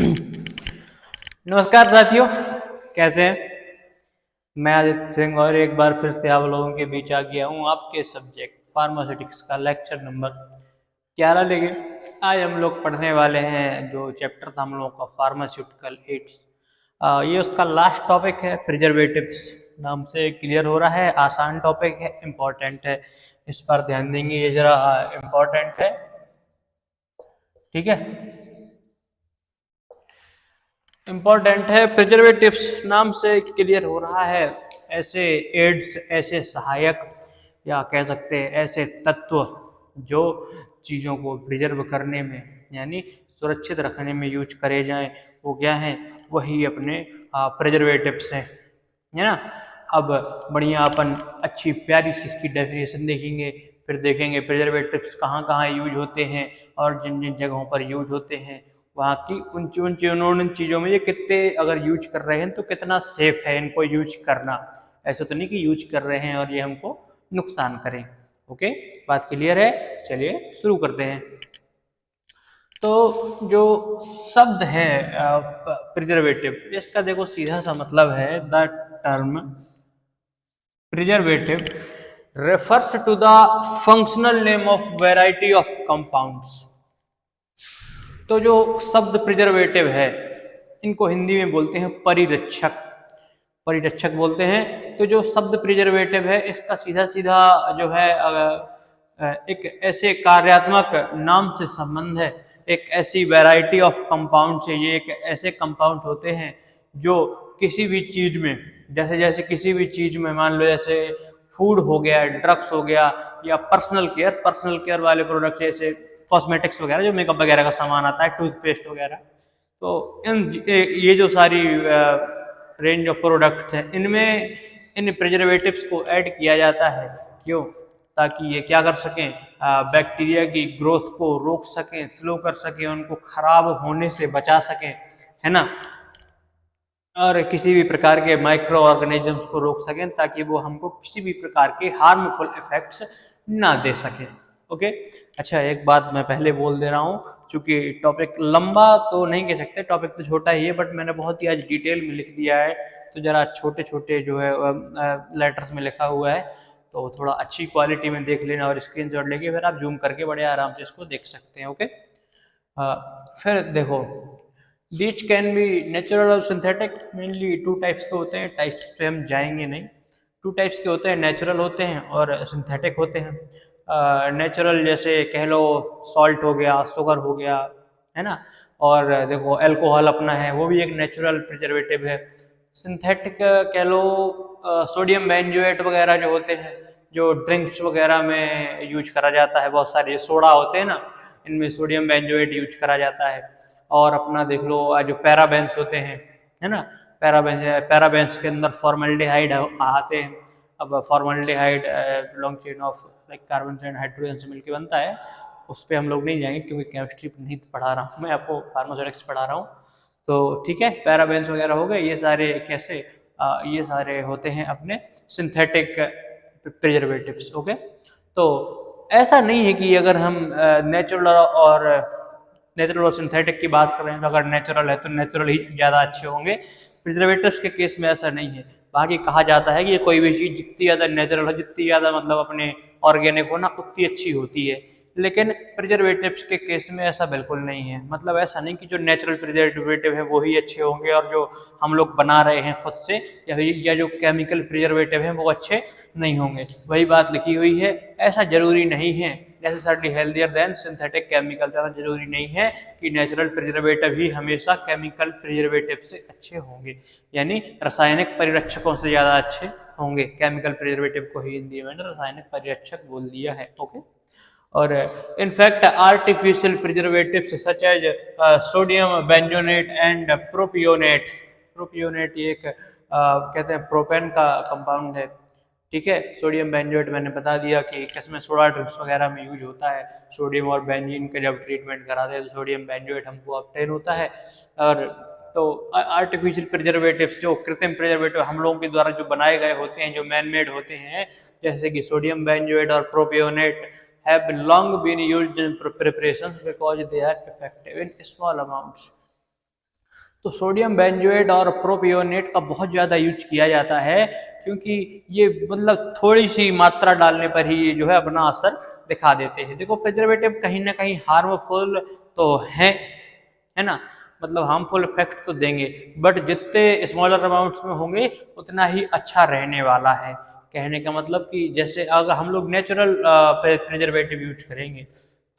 नमस्कार साथियों, कैसे हैं? मैं आदित्य सिंह और एक बार फिर से आप लोगों के बीच आ गया हूँ आपके सब्जेक्ट फार्मास्यूटिक्स का लेक्चर नंबर 11 लेके। आज हम लोग पढ़ने वाले हैं जो चैप्टर था हम लोगों का फार्मास्यूटिकल एड्स। ये उसका लास्ट टॉपिक है, प्रिजर्वेटिव्स नाम से क्लियर हो रहा है। आसान टॉपिक है, इम्पोर्टेंट है, इस पर ध्यान देंगे, ये जरा इम्पोर्टेंट है। ठीक है, इम्पोर्टेंट है। प्रिजर्वेटिव्स नाम से क्लियर हो रहा है, ऐसे एड्स, ऐसे सहायक या कह सकते हैं ऐसे तत्व जो चीज़ों को प्रिजर्व करने में यानी सुरक्षित रखने में यूज करे जाएं, वो क्या हैं? वही अपने प्रिजर्वेटिव्स हैं, है ना। अब बढ़िया अपन अच्छी प्यारी सी इसकी डेफिनेशन देखेंगे, फिर देखेंगे प्रिजर्वेटिव्स कहाँ कहाँ यूज होते हैं और जिन जिन जगहों पर यूज होते हैं वहाँ की उन चीज़ों में ये कितने अगर यूज कर रहे हैं तो कितना सेफ है इनको यूज करना। ऐसा तो नहीं कि यूज कर रहे हैं और ये हमको नुकसान करें। ओके, बात क्लियर है? चलिए शुरू करते हैं। तो जो शब्द है प्रिजर्वेटिव, इसका देखो सीधा सा मतलब है, the term preservative refers to the functional name of variety of compounds। तो जो शब्द प्रिजर्वेटिव है इनको हिंदी में बोलते हैं परिरक्षक, परिरक्षक बोलते हैं। तो जो शब्द प्रिजर्वेटिव है इसका सीधा सीधा जो है एक ऐसे कार्यात्मक नाम से संबंध है, एक ऐसी वैरायटी ऑफ कंपाउंड से। ये एक ऐसे कंपाउंड होते हैं जो किसी भी चीज में, जैसे जैसे किसी भी चीज में मान लो जैसे फूड हो गया, ड्रग्स हो गया, या पर्सनल केयर वाले प्रोडक्ट जैसे कॉस्मेटिक्स वगैरह, जो मेकअप वगैरह का सामान आता है, टूथपेस्ट वगैरह। तो ये जो सारी रेंज ऑफ प्रोडक्ट्स हैं इनमें इन प्रिजर्वेटिव्स को ऐड किया जाता है। क्यों? ताकि ये क्या कर सकें, बैक्टीरिया की ग्रोथ को रोक सकें, स्लो कर सकें, उनको खराब होने से बचा सकें, है ना। और किसी भी प्रकार के माइक्रो ऑर्गेनिजम्स को रोक सकें ताकि वो हमको किसी भी प्रकार के हार्मफुल इफेक्ट्स ना दे सके। ओके, अच्छा एक बात मैं पहले बोल दे रहा हूँ, चूंकि टॉपिक लंबा तो नहीं कह सकते, टॉपिक तो छोटा ही है, बट मैंने बहुत ही आज डिटेल में लिख दिया है, तो जरा छोटे छोटे जो है लेटर्स में लिखा हुआ है, तो थोड़ा अच्छी क्वालिटी में देख लेना और स्क्रीनशॉट लेके फिर आप जूम करके बड़े आराम से इसको देख सकते हैं। ओके, फिर देखो, बीच कैन बी नेचुरल और सिंथेटिक। मेनली टू टाइप्स के होते हैं, टाइप्स पे हम जाएंगे नहीं। टू टाइप्स के होते हैं, नेचुरल होते हैं और सिंथेटिक होते हैं। नेचुरल जैसे कह लो सॉल्ट हो गया, शुगर हो गया, है ना। और देखो अल्कोहल अपना है, वो भी एक नेचुरल प्रिजर्वेटिव है। सिंथेटिक कह लो सोडियम बेंजोएट वगैरह जो होते हैं, जो ड्रिंक्स वगैरह में यूज करा जाता है, बहुत सारे सोडा होते हैं ना, इनमें सोडियम बेंजोएट यूज करा जाता है। और अपना देख लो जो पैराबेंस होते हैं, है ना, पैराबेंस के अंदर फॉर्मल्डिहाइड आते हैं। अब formaldehyde long chain of like carbon and hydrogen से मिलकर बनता है, उस पर हम लोग नहीं जाएंगे क्योंकि केमिस्ट्री नहीं पढ़ा रहा हूँ मैं, आपको फार्मास्यूटिक्स पढ़ा रहा हूँ। तो ठीक है, पैराबेंस वगैरह हो गए, ये सारे कैसे ये सारे होते हैं अपने सिंथेटिक प्रिजर्वेटिव्स। ओके, तो ऐसा नहीं है कि अगर हम नेचुरल और सिंथेटिक की बात कर रहे हैं तो अगर नेचुरल है तो नेचुरल ही ज़्यादा अच्छे होंगे। प्रिजर्वेटिव्स के केस में ऐसा नहीं है। बाकी कहा जाता है कि ये कोई भी चीज़ जितनी ज़्यादा नेचुरल हो, जितनी ज़्यादा मतलब अपने ऑर्गेनिक हो ना, उतनी अच्छी होती है। लेकिन प्रिजर्वेटिव्स के केस में ऐसा बिल्कुल नहीं है। मतलब ऐसा नहीं कि जो नेचुरल प्रिजर्वेटिव है वो ही अच्छे होंगे और जो हम लोग बना रहे हैं खुद से या जो केमिकल प्रिजर्वेटिव है वो अच्छे नहीं होंगे। वही बात लिखी हुई है, ऐसा जरूरी नहीं है। Necessarily healthier then synthetic chemical, ज़्यादा जरूरी नहीं है कि नेचुरल प्रिजर्वेटिव ही हमेशा केमिकल प्रिजर्वेटिव से अच्छे होंगे, यानी रासायनिक परिरक्षकों से ज़्यादा अच्छे होंगे। केमिकल प्रिजर्वेटिव को ही हिंदी में रासायनिक परिरक्षक बोल दिया है। ओके, और in fact artificial preservatives such as sodium benzoate and propionate. Propionate ये एक कहते हैं प्रोपेन का कंपाउंड है। ठीक है, सोडियम बेंजोएट मैंने बता दिया कि किसमें सोडा ड्रिंक्स वगैरह में यूज होता है। सोडियम और बेंजीन का जब ट्रीटमेंट कराते हैं तो सोडियम बेंजोएट हमको ऑब्टेन होता है। और तो आर्टिफिशियल प्रिजर्वेटिव्स, जो कृत्रिम प्रिजर्वेटिव हम लोगों के द्वारा जो बनाए गए होते हैं, जो मैन मेड होते हैं, जैसे कि सोडियम बेंजोएट और propionate have long been used in preparations because they are effective in small amounts। तो सोडियम बेंजोएट और प्रोपियोनेट का बहुत ज़्यादा यूज किया जाता है, क्योंकि ये मतलब थोड़ी सी मात्रा डालने पर ही ये जो है अपना असर दिखा देते हैं। देखो प्रिजर्वेटिव कहीं ना कहीं हार्मफुल तो है ना, मतलब हार्मफुल इफेक्ट तो देंगे, बट जितने स्मॉलर अमाउंट्स में होंगे उतना ही अच्छा रहने वाला है। कहने का मतलब कि जैसे अगर हम लोग नेचुरल प्रिजर्वेटिव यूज करेंगे,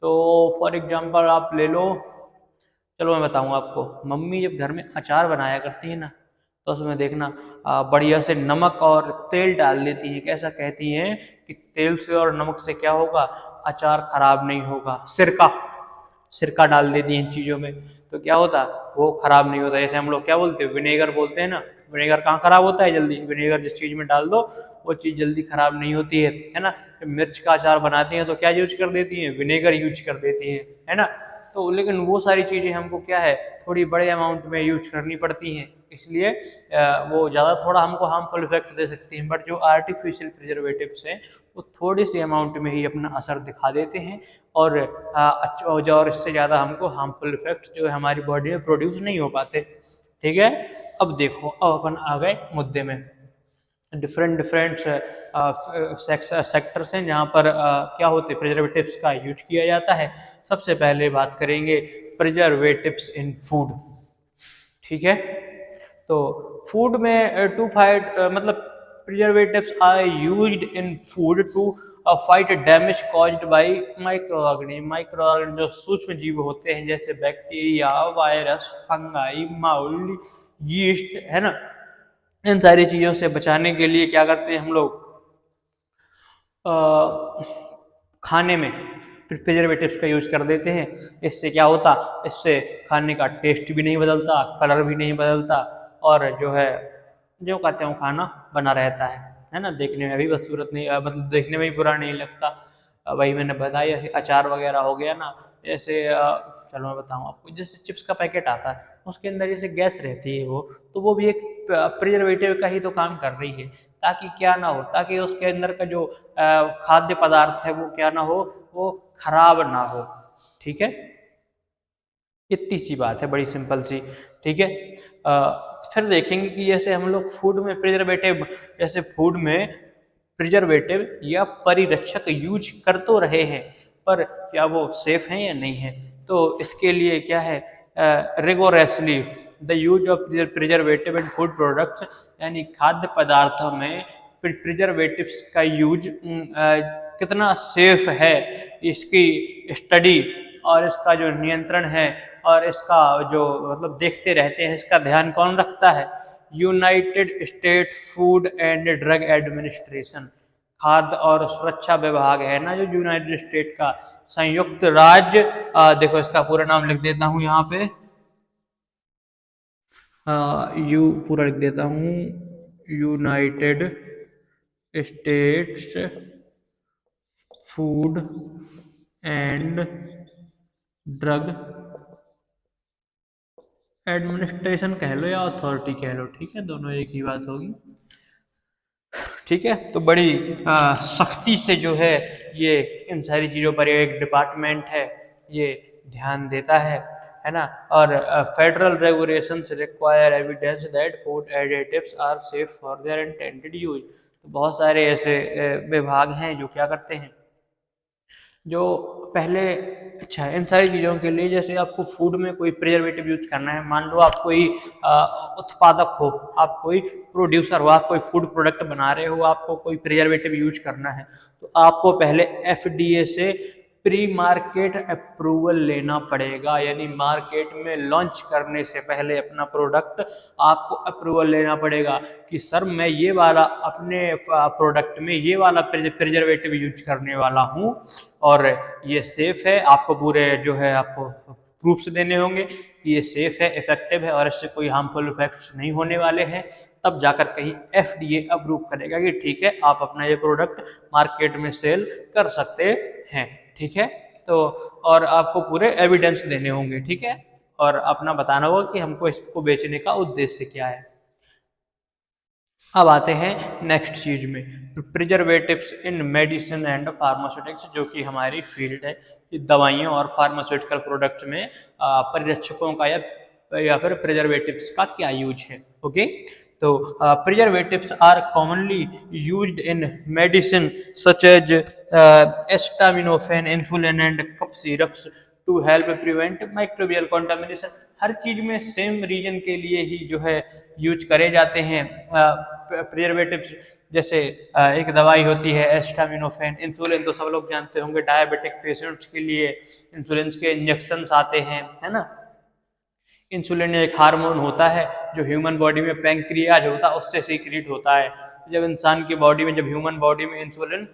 तो फॉर एग्जांपल आप ले लो, चलो मैं बताऊंगा आपको। मम्मी जब घर में अचार बनाया करती है ना, तो उसमें देखना बढ़िया से नमक और तेल डाल देती है। कैसा कहती हैं कि तेल से और नमक से क्या होगा, अचार खराब नहीं होगा। सिरका सिरका डाल देती हैं इन चीज़ों में, तो क्या होता, वो खराब नहीं होता। जैसे हम लोग क्या बोलते हैं, विनेगर बोलते हैं ना, विनेगर कहाँ खराब होता है जल्दी, विनेगर जिस चीज़ में डाल दो वो चीज़ जल्दी खराब नहीं होती है ना। मिर्च का अचार बनाती हैं तो क्या यूज कर देती हैं, विनेगर यूज कर देती हैं, है ना। तो लेकिन वो सारी चीज़ें हमको क्या है, थोड़ी बड़े अमाउंट में यूज करनी पड़ती हैं, इसलिए वो ज़्यादा थोड़ा हमको हार्मफुल इफेक्ट दे सकती हैं। बट जो आर्टिफिशियल प्रिजर्वेटिव्स हैं वो थोड़ी सी अमाउंट में ही अपना असर दिखा देते हैं, और और इससे ज़्यादा हमको हार्मफुल इफेक्ट जो है हमारी बॉडी में प्रोड्यूस नहीं हो पाते। ठीक है, अब देखो, अब अपन आ गए मुद्दे में। डिफरेंट डिफरेंट सेक्टर्स हैं जहाँ पर क्या होते हैं, प्रिजर्वेटिव्स का यूज किया जाता है। सबसे पहले बात करेंगे प्रिजर्वेटिव्स इन फूड। ठीक है, तो फूड में टू फाइट मतलब preservatives are used in food to fight damage caused by microorganism, जो सूक्ष्म जीव होते हैं जैसे bacteria, virus, fungi, mould, yeast, है ना। इन सारी चीज़ों से बचाने के लिए क्या करते हैं हम लोग, खाने में प्रिजर्वेटिव्स का यूज कर देते हैं। इससे क्या होता, इससे खाने का टेस्ट भी नहीं बदलता, कलर भी नहीं बदलता, और जो है जो कहते हैं वो खाना बना रहता है ना। देखने में भी बदसूरत नहीं, मतलब देखने में भी बुरा नहीं लगता। वही मैंने बताया, जैसे अचार वगैरह हो गया ना, जैसे चलो मैं बताऊँ आपको, जैसे चिप्स का पैकेट आता है उसके अंदर जैसे गैस रहती है वो, तो वो भी एक प्रिजर्वेटिव का ही तो काम कर रही है, ताकि क्या ना हो, ताकि उसके अंदर का जो खाद्य पदार्थ है वो क्या ना हो, वो खराब ना हो। ठीक है, इतनी सी बात है, बड़ी सिंपल सी। ठीक है, फिर देखेंगे कि जैसे हम लोग फूड में प्रिजर्वेटिव, जैसे फूड में प्रिजर्वेटिव या परिरक्षक यूज कर तो रहे हैं, पर क्या वो सेफ हैं या नहीं है। तो इसके लिए क्या है, rigorously the use of preservative in food products, यानी खाद्य पदार्थों में प्रिजर्वेटिव्स का यूज कितना सेफ है, इसकी स्टडी और इसका जो नियंत्रण है और इसका जो मतलब देखते रहते हैं, इसका ध्यान कौन रखता है, United State Food and Drug administration, खाद्य और सुरक्षा विभाग है ना जो यूनाइटेड स्टेट का, संयुक्त राज्य, देखो इसका पूरा नाम लिख देता हूँ यहाँ पे, यू पूरा लिख देता हूँ, United states food and Drug administration कह लो या अथॉरिटी कह लो, ठीक है, दोनों एक ही बात होगी। ठीक है, तो बड़ी सख्ती से जो है ये इन सारी चीज़ों पर एक डिपार्टमेंट है, ये ध्यान देता है ना। और federal regulations require evidence that food additives are safe for their intended use. तो बहुत सारे ऐसे विभाग हैं जो क्या करते हैं, जो पहले, अच्छा इन सारी चीज़ों के लिए, जैसे आपको फूड में कोई प्रिजर्वेटिव यूज करना है, मान लो आप कोई उत्पादक हो, आप कोई प्रोड्यूसर हो, आप कोई फूड प्रोडक्ट बना रहे हो, आपको कोई प्रिजर्वेटिव यूज करना है, तो आपको पहले एफडीए से प्री मार्केट अप्रूवल लेना पड़ेगा, यानी मार्केट में लॉन्च करने से पहले अपना प्रोडक्ट आपको अप्रूवल लेना पड़ेगा कि सर मैं ये वाला अपने प्रोडक्ट में ये वाला प्रिजर्वेटिव यूज करने वाला हूँ और ये सेफ है। आपको पूरे जो है आपको प्रूफ्स देने होंगे कि ये सेफ है, इफेक्टिव है और इससे कोई हार्मफुल इफेक्ट्स नहीं होने वाले हैं, तब जाकर कहीं एफडीए अप्रूव करेगा कि ठीक है आप अपना ये प्रोडक्ट मार्केट में सेल कर सकते हैं। ठीक है, तो और आपको पूरे एविडेंस देने होंगे, ठीक है, और अपना बताना होगा कि हमको इसको बेचने का उद्देश्य क्या है। अब आते हैं नेक्स्ट चीज में, preservatives in medicine and pharmaceutics, जो कि हमारी फील्ड है कि दवाइयों और फार्मास्यूटिकल प्रोडक्ट्स में परिरक्षकों का या या फिर प्रिजर्वेटिव्स का क्या यूज है। ओके, तो preservatives are commonly used in medicine such as acetaminophen, insulin and cough syrups to help prevent microbial contamination. हर चीज में सेम रीजन के लिए ही जो है यूज करे जाते हैं प्रिजर्वेटिव्स। जैसे एक दवाई होती है एस्टामिनोफेन, इंसुलिन तो सब लोग जानते होंगे, डायबिटिक पेशेंट्स के लिए इंसुलिन के इंजेक्शन आते हैं, है ना। इंसुलिन एक हार्मोन होता है जो ह्यूमन बॉडी में पैंक्रियाज होता है उससे सीक्रेट होता है। जब इंसान की बॉडी में, जब ह्यूमन बॉडी में इंसुलिन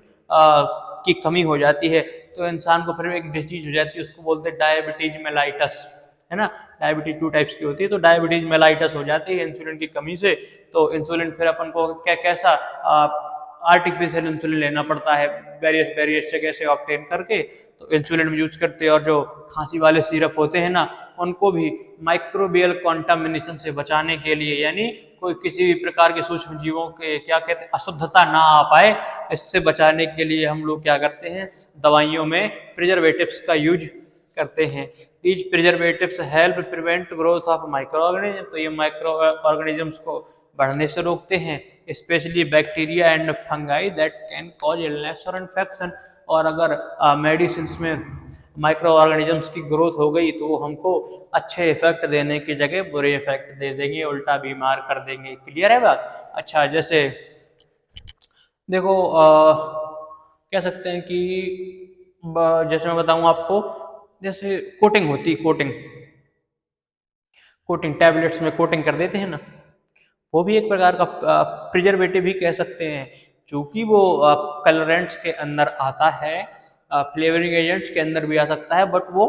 की कमी हो जाती है तो इंसान को फिर एक डिजीज हो जाती है, उसको बोलते हैं डायबिटीज मेलाइटस, है ना। डायबिटीज 2 टाइप्स की होती है, तो डायबिटीज मेलाइटस हो जाती है इंसुलिन की कमी से। तो इंसुलिन फिर अपन को कैसा आर्टिफिशियल इंसुलिन लेना पड़ता है वेरियस वेरियस जगह से ऑब्टेन करके, तो इंसुलिन यूज करते हैं। और जो खांसी वाले सिरप होते हैं ना, उनको भी माइक्रोबियल कंटामिनेशन से बचाने के लिए, यानी कोई किसी भी प्रकार के सूक्ष्म जीवों के क्या कहते हैं अशुद्धता ना आ पाए, इससे बचाने के लिए हम लोग क्या करते हैं, दवाइयों में प्रिजर्वेटिव्स का यूज करते हैं। These preservatives help prevent growth of micro organism, तो ये माइक्रो ऑर्गेनिजम्स को बढ़ने से रोकते हैं, specially bacteria and fungi that can cause illness और इन्फेक्शन। और अगर मेडिसिन में माइक्रो ऑर्गेनिजम्स की ग्रोथ हो गई तो वो हमको अच्छे इफेक्ट देने की जगह बुरे इफेक्ट दे देंगे, उल्टा बीमार कर देंगे। क्लियर है बात। अच्छा, जैसे देखो कह सकते हैं कि जैसे मैं बताऊं आपको, जैसे कोटिंग होती है, कोटिंग टैबलेट्स में कोटिंग कर देते हैं ना, वो भी एक प्रकार का प्रिजर्वेटिव ही कह सकते हैं, क्योंकि वो कलरेंट्स के अंदर आता है, फ्लेवरिंग एजेंट्स के अंदर भी आ सकता है, बट वो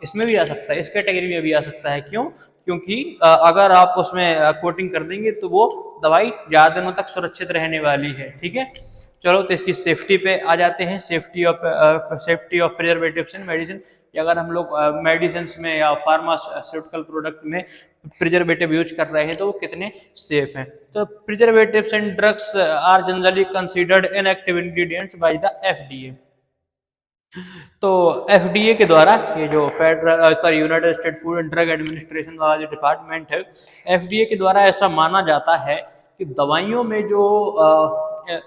इसमें भी आ सकता है, इस कैटेगरी में भी आ सकता है। क्यों? क्योंकि अगर आप उसमें कोटिंग कर देंगे तो वो दवाई ज़्यादा दिनों तक सुरक्षित रहने वाली है। ठीक है, चलो तो इसकी सेफ्टी पे आ जाते हैं, safety of preservatives in medicine. अगर हम लोग मेडिसिन में या फार्मास्यूटिकल प्रोडक्ट में प्रिजर्वेटिव यूज कर रहे हैं तो वो कितने सेफ हैं। तो preservatives and drugs are generally considered inactive ingredients by the FDA. तो एफडीए के द्वारा, ये जो United State Food and Drug Administration वाला जो डिपार्टमेंट है, एफडीए के द्वारा ऐसा माना जाता है कि दवाइयों में जो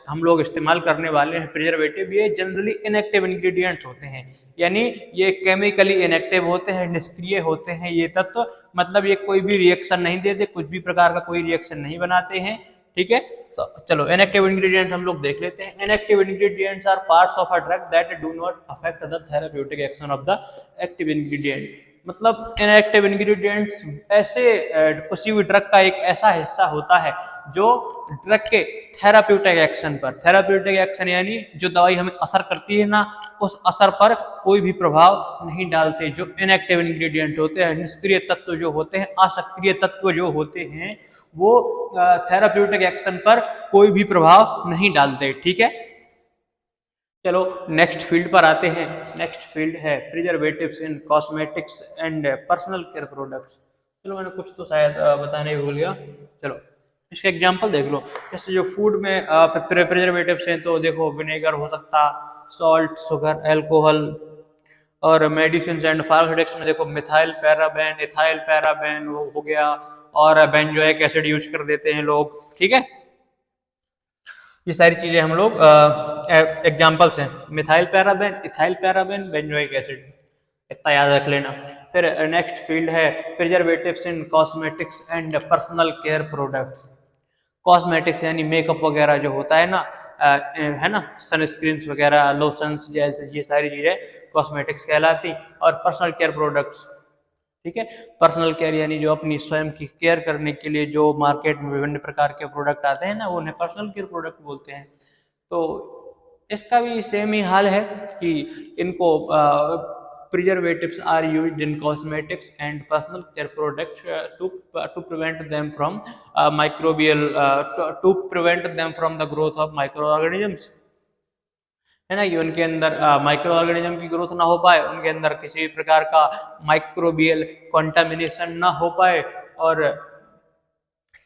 हम लोग इस्तेमाल करने वाले हैं प्रिजर्वेटिव, ये जनरली इनएक्टिव इंग्रेडिएंट्स होते हैं, यानी ये केमिकली इनएक्टिव होते हैं, निष्क्रिय होते हैं ये तत्व। मतलब ये कोई भी रिएक्शन नहीं देते, कुछ भी प्रकार का कोई रिएक्शन नहीं बनाते हैं। ठीक है, तो चलो इनएक्टिव इंग्रेडिएंट्स हम लोग देख लेते हैं। Inactive ingredients are parts of a drug that do not affect the therapeutic action of the active ingredient. मतलब इनएक्टिव इंग्रेडिएंट्स ऐसे किसी भी ड्रग का एक ऐसा हिस्सा होता है जो ड्रग के थेराप्यूटिक एक्शन पर, थेराप्यूटिक एक्शन यानी जो दवाई हमें असर करती है ना, उस असर पर कोई भी प्रभाव नहीं डालते। जो इनएक्टिव इंग्रेडिएंट होते हैं, निष्क्रिय तत्व जो होते हैं, असक्रिय तत्व जो होते हैं, वो थेराप्यूटिक एक्शन पर कोई भी प्रभाव नहीं डालते। ठीक है, चलो नेक्स्ट फील्ड पर आते हैं। नेक्स्ट फील्ड है preservatives in cosmetics and personal care products. चलो मैंने कुछ तो शायद बताने भूल गया। चलो इसका एग्जांपल देख लो। जैसे जो फूड में प्रिजर्वेटिव्स हैं, तो देखो विनेगर हो सकता, सॉल्ट, शुगर, एल्कोहल। और मेडिसिन एंड फार्मास्यूटिक्स में देखो मिथाइल पैराबेन, इथाइल पैराबेन हो गया, और बेंजोइक एसिड यूज कर देते हैं लोग। ठीक है, ये सारी चीजें हम लोग एग्जांपल्स हैं, methyl paraben, ethyl paraben, benzoic acid, इतना याद रख लेना। फिर नेक्स्ट फील्ड है preservatives in cosmetics and personal care products. Cosmetics यानी मेकअप वगैरह जो होता है ना, है ना, सनस्क्रीन्स वगैरह, लोशंस, जैसे ये सारी चीजें कॉस्मेटिक्स कहलाती। और पर्सनल केयर प्रोडक्ट्स, ठीक है, पर्सनल केयर यानी जो अपनी स्वयं की केयर करने के लिए जो मार्केट में विभिन्न प्रकार के प्रोडक्ट आते हैं ना, वो उन्हें पर्सनल केयर प्रोडक्ट बोलते हैं। तो इसका भी सेम ही हाल है कि इनको preservatives are used in cosmetics and personal care products to prevent them from microbial to prevent them from the growth of microorganisms, है ना, कि उनके अंदर माइक्रो ऑर्गेनिज्म की ग्रोथ ना हो पाए, उनके अंदर किसी प्रकार का माइक्रोबियल कंटामिनेशन ना हो पाए। और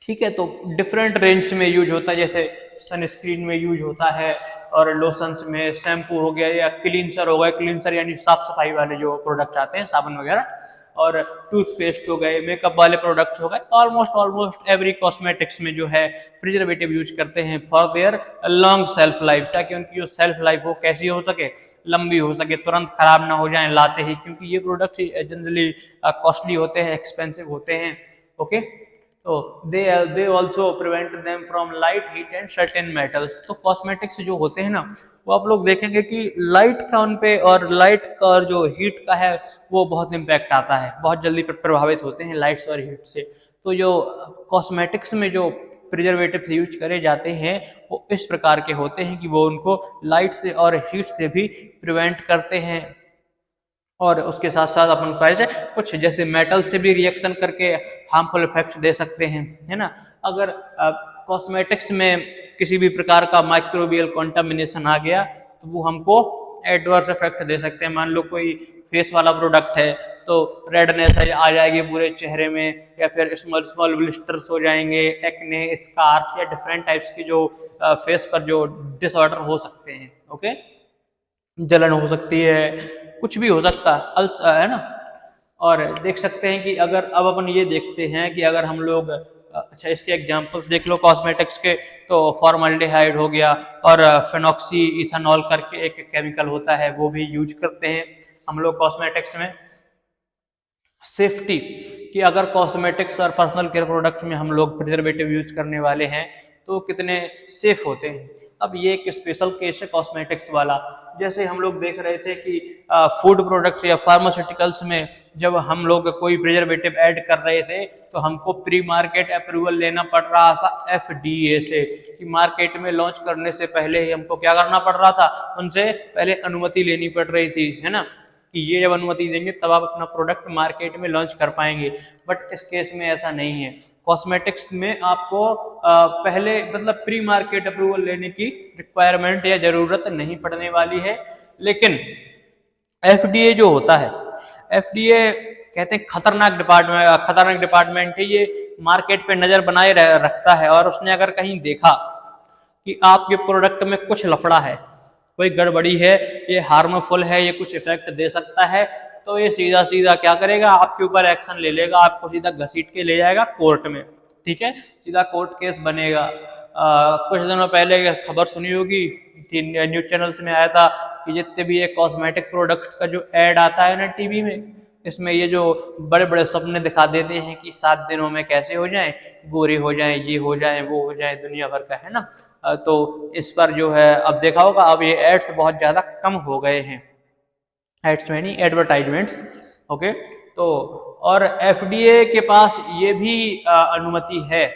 ठीक है, तो डिफरेंट रेंज में यूज होता है, जैसे सनस्क्रीन में यूज होता है, और लोशंस में शैम्पू हो गया, या क्लींसर हो गया, क्लींसर यानी साफ सफाई वाले जो प्रोडक्ट आते हैं, साबुन वगैरह, और टूथपेस्ट हो गए, मेकअप वाले प्रोडक्ट्स हो गए, ऑलमोस्ट एवरी कॉस्मेटिक्स में जो है प्रिजर्वेटिव यूज करते हैं for their long self life, ताकि उनकी जो सेल्फ लाइफ हो कैसी हो सके, लंबी हो सके, तुरंत खराब ना हो जाए लाते ही, क्योंकि ये प्रोडक्ट्स जनरली कॉस्टली होते हैं, एक्सपेंसिव होते हैं। ओके, तो they also prevent them from light heat and certain metals. तो कॉस्मेटिक्स जो होते हैं ना, वो आप लोग देखेंगे कि लाइट का उन पे और लाइट का और जो हीट का है वो बहुत इम्पैक्ट आता है, बहुत जल्दी प्रभावित होते हैं लाइट्स और हीट से। तो जो कॉस्मेटिक्स में जो प्रिजर्वेटिव्स यूज करे जाते हैं वो इस प्रकार के होते हैं कि वो उनको लाइट से और हीट से भी प्रिवेंट करते हैं, और उसके साथ साथ अपन को ऐसे कुछ जैसे मेटल से भी रिएक्शन करके हार्मफुल इफेक्ट्स दे सकते हैं, है ना। अगर कॉस्मेटिक्स में किसी भी प्रकार का माइक्रोबियल कॉन्टामिनेशन आ गया तो वो हमको एडवर्स इफेक्ट दे सकते हैं। मान लो कोई फेस वाला प्रोडक्ट है तो रेडनेस आ जाएगी पूरे चेहरे में, या फिर स्मॉल स्मॉल ब्लिस्टर्स हो जाएंगे, एक्ने, स्कार्स, या डिफरेंट टाइप्स के जो फेस पर जो डिसऑर्डर हो सकते हैं। ओके, जलन हो सकती है, कुछ भी हो सकता है ना। और देख सकते हैं कि अगर अब अपन ये देखते हैं कि अगर हम लोग अच्छा इसके एग्जांपल्स देख लो कॉस्मेटिक्स के, तो फॉर्मल्डिहाइड हो गया, और फेनॉक्सी इथेनॉल करके एक केमिकल होता है वो भी यूज करते हैं हम लोग कॉस्मेटिक्स में। सेफ्टी कि अगर कॉस्मेटिक्स और पर्सनल केयर प्रोडक्ट्स में हम लोग प्रिजर्वेटिव यूज करने वाले हैं तो कितने सेफ होते हैं। अब ये एक स्पेशल केस है कॉस्मेटिक्स वाला। जैसे हम लोग देख रहे थे कि फूड प्रोडक्ट्स या फार्मास्यूटिकल्स में जब हम लोग कोई प्रिजर्वेटिव ऐड कर रहे थे तो हमको प्री मार्केट अप्रूवल लेना पड़ रहा था FDA से, कि मार्केट में लॉन्च करने से पहले ही हमको क्या करना पड़ रहा था, उनसे पहले अनुमति लेनी पड़ रही थी, है ना, कि ये जब अनुमति देंगे तब आप अपना प्रोडक्ट मार्केट में लॉन्च कर पाएंगे। बट इस केस में ऐसा नहीं है। कॉस्मेटिक्स में आपको पहले मतलब प्री मार्केट अप्रूवल लेने की रिक्वायरमेंट या जरूरत नहीं पड़ने वाली है। लेकिन FDA जो होता है, FDA कहते हैं खतरनाक डिपार्टमेंट है, ये मार्केट पे नजर बनाए रखता है, और उसने अगर कहीं देखा कि आपके प्रोडक्ट में कुछ लफड़ा है, कोई गड़बड़ी है, ये हार्मफुल है, ये कुछ इफेक्ट दे सकता है, तो ये सीधा सीधा क्या करेगा, आपके ऊपर एक्शन ले लेगा, आपको सीधा घसीट के ले जाएगा कोर्ट में। ठीक है, सीधा कोर्ट केस बनेगा। कुछ दिनों पहले खबर सुनी होगी, न्यूज चैनल्स में आया था कि जितने भी ये कॉस्मेटिक प्रोडक्ट्स का जो एड आता है ना टीवी में, इसमें ये जो बड़े बड़े सपने दिखा देते हैं कि 7 दिनों में कैसे हो जाएं, गोरे हो जाएं, ये हो जाएं, वो हो जाएं, दुनिया भर का, है ना। तो इस पर जो है अब देखा होगा, अब ये एड्स बहुत ज़्यादा कम हो गए हैं, एड्स में नहीं, एडवर्टाइजमेंट्स। ओके, तो और FDA के पास ये भी अनुमति है,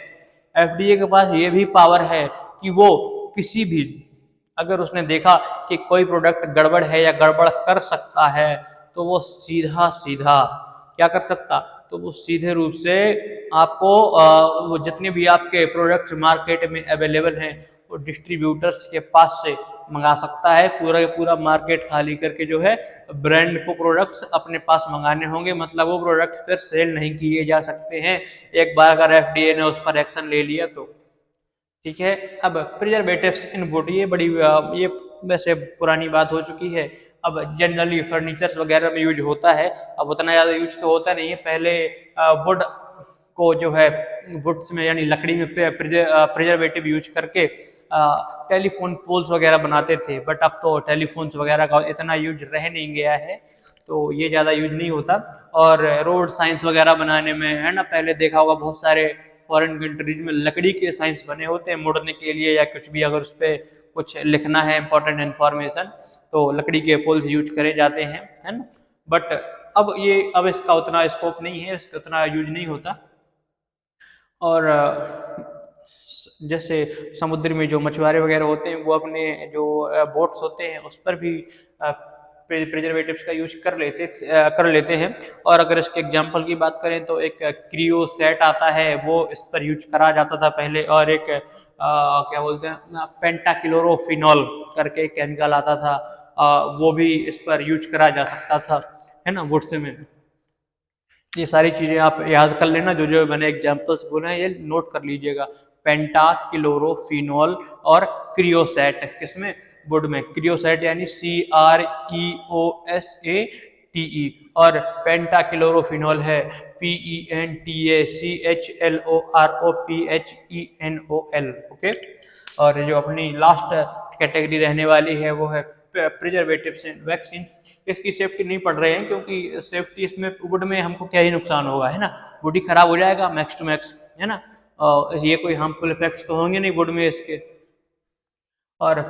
FDA के पास ये भी पावर है कि वो किसी भी, अगर उसने देखा कि कोई प्रोडक्ट गड़बड़ है या गड़बड़ कर सकता है, तो वो सीधा सीधा क्या कर सकता, तो वो सीधे रूप से आपको वो जितने भी आपके प्रोडक्ट्स मार्केट में अवेलेबल हैं वो डिस्ट्रीब्यूटर्स के पास से मंगा सकता है। पूरा पूरा मार्केट खाली करके जो है ब्रांड को प्रोडक्ट्स अपने पास मंगाने होंगे, मतलब वो प्रोडक्ट्स फिर सेल नहीं किए जा सकते हैं एक बार अगर FDA ने उस पर एक्शन ले लिया तो। ठीक है, अब प्रिजर्वेटिव्स इनपुट, ये बड़ी ये वैसे पुरानी बात हो चुकी है। अब जनरली फर्नीचर्स वगैरह में यूज होता है, अब उतना ज़्यादा यूज तो होता नहीं है। पहले वुड को जो है वुड्स में यानी लकड़ी में प्रिजर्वेटिव यूज करके टेलीफोन पोल्स वगैरह बनाते थे, बट अब तो टेलीफोन्स वगैरह का इतना यूज रह नहीं गया है, तो ये ज़्यादा यूज नहीं होता। और रोड साइंस वगैरह बनाने में, है ना, पहले देखा होगा बहुत सारे फॉरेन कंट्रीज में लकड़ी के साइंस बने होते हैं मुड़ने के लिए, या कुछ भी अगर उस पर कुछ लिखना है इंपॉर्टेंट इन्फॉर्मेशन तो लकड़ी के पोल्स यूज करे जाते हैं, है ना। बट अब इसका उतना स्कोप नहीं है, इसका उतना यूज नहीं होता। और जैसे समुद्र में जो मछुआरे वगैरह होते हैं वो अपने जो बोट्स होते हैं उस पर भी प्रिजर्वेटिव्स का यूज कर लेते हैं। और अगर इसके एग्जांपल की बात करें तो एक क्रियो सेट आता है, वो इस पर यूज करा जाता था पहले, और एक क्या बोलते हैं पेंटाक्लोरोफिनॉल करके एक केमिकल आता था, वो भी इस पर यूज करा जा सकता था, है ना, वुड्स में। ये सारी चीजें आप याद कर लेना, जो जो मैंने एग्जांपल्स बोले हैं ये नोट कर लीजिएगा। पेंटाक्लोरोफिनॉल और क्रियोसेट, किसमें, वुड में। क्रियोसेट यानी CREOSAT और पेंटाक्लोरोफिनॉल है PENTACHLOROPHENOL। ओके। और जो अपनी लास्ट कैटेगरी रहने वाली है वो है प्रिजर्वेटिव्स एंड वैक्सीन। इसकी सेफ्टी नहीं पढ़ रहे हैं क्योंकि सेफ्टी इसमें वुड में हमको क्या ही नुकसान होगा, है ना, वुड ही खराब हो जाएगा मैक्स टू मैक्स, है ना। ये कोई हार्मफुल इफेक्ट्स तो होंगे नहीं वुड में इसके। और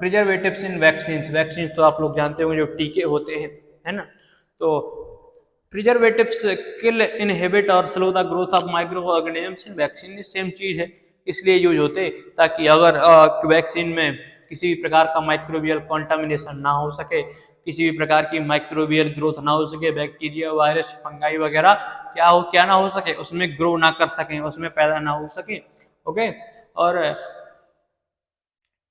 प्रिजर्वेटिव्स इन वैक्सीन, वैक्सीन तो आप लोग जानते होंगे जो टीके होते हैं, है ना। तो प्रिजर्वेटिव्स किल, इनहिबिट और slow the growth of micro organisms in vaccine, same चीज है, इसलिए यूज होते ताकि अगर वैक्सीन में किसी भी प्रकार का माइक्रोबियल कॉन्टामिनेशन ना हो सके, किसी भी प्रकार की माइक्रोबियल ग्रोथ ना हो सके, बैक्टीरिया वायरस फंगाई वगैरह क्या ना हो सके, उसमें ग्रो ना कर सकें, उसमें पैदा ना हो सके। ओके। और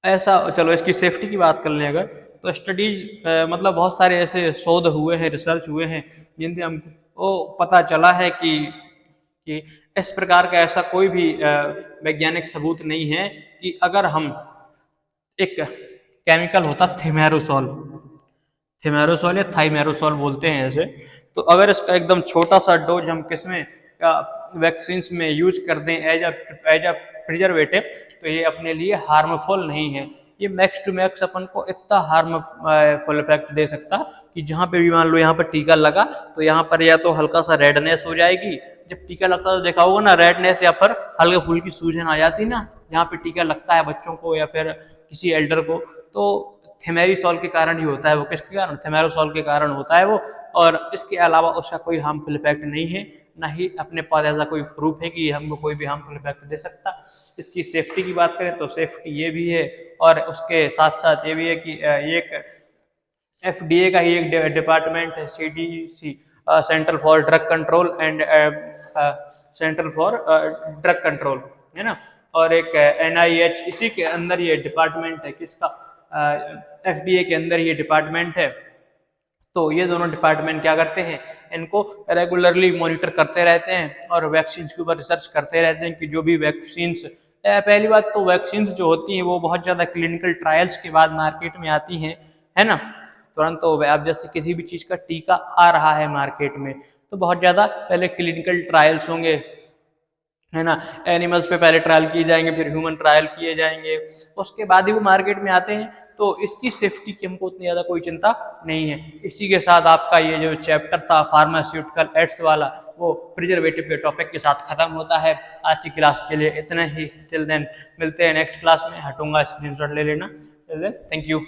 ऐसा, चलो इसकी सेफ्टी की बात कर लें अगर, तो स्टडीज मतलब बहुत सारे ऐसे शोध हुए हैं, रिसर्च हुए हैं जिनसे हमको पता चला है कि इस प्रकार का ऐसा कोई भी वैज्ञानिक सबूत नहीं है कि अगर हम एक केमिकल होता थिमेरोसोल, थिमेरोसोल या थाइमेरोसोल बोलते हैं ऐसे, तो अगर इसका एकदम छोटा सा डोज हम किसमें वैक्सीन में यूज कर दें एज अ प्रिजर्वेटिव, तो ये अपने लिए हार्मफुल नहीं है। ये मैक्स टू मैक्स अपन को इतना हार्मफुल इफेक्ट दे सकता कि जहाँ पे भी मान लो यहाँ पर टीका लगा तो यहाँ पर या तो हल्का सा रेडनेस हो जाएगी, जब टीका लगता है तो देखा होगा ना, रेडनेस या फिर हल्के फुल्की सूजन आ जाती ना जहाँ पे टीका लगता है बच्चों को या फिर किसी एल्डर को, तो थिमेरिसोल के कारण ही होता है वो। किसके कारण? थिमेरोसोल के कारण होता है वो। और इसके अलावा उसका कोई हार्मफुल इफेक्ट नहीं है, ना ही अपने पास ऐसा कोई प्रूफ है कि हमको कोई भी हार्मफुल इफेक्ट दे सकता। इसकी सेफ्टी की बात करें तो सेफ्टी ये भी है, और उसके साथ साथ ये भी है कि ये एक FDA का ही एक डिपार्टमेंट है, CDC, central for drug control and central for drug control, है ना। और एक NIH, इसी के अंदर ये डिपार्टमेंट है, किसका? FDA के अंदर ये डिपार्टमेंट है। तो ये दोनों डिपार्टमेंट क्या करते हैं, इनको रेगुलरली मॉनिटर करते रहते हैं और वैक्सीन के ऊपर रिसर्च करते रहते हैं कि जो भी वैक्सीन्स, पहली बात तो वैक्सीन्स जो होती हैं वो बहुत ज़्यादा क्लिनिकल ट्रायल्स के बाद मार्केट में आती हैं, है ना। तुरंत तो अब जैसे किसी भी चीज़ का टीका आ रहा है मार्केट में तो बहुत ज़्यादा पहले क्लिनिकल ट्रायल्स होंगे, है ना। एनिमल्स पे पहले ट्रायल किए जाएंगे, फिर ह्यूमन ट्रायल किए जाएंगे, उसके बाद ही वो मार्केट में आते हैं। तो इसकी सेफ्टी की हमको उतनी ज़्यादा कोई चिंता नहीं है। इसी के साथ आपका ये जो चैप्टर था फार्मास्यूटिकल एड्स वाला, वो प्रिजर्वेटिव के टॉपिक के साथ खत्म होता है। आज की क्लास के लिए इतना ही। टिल देन मिलते हैं नेक्स्ट क्लास में, हटूंगा स्क्रीनशॉट ले लेना। Till then thank you.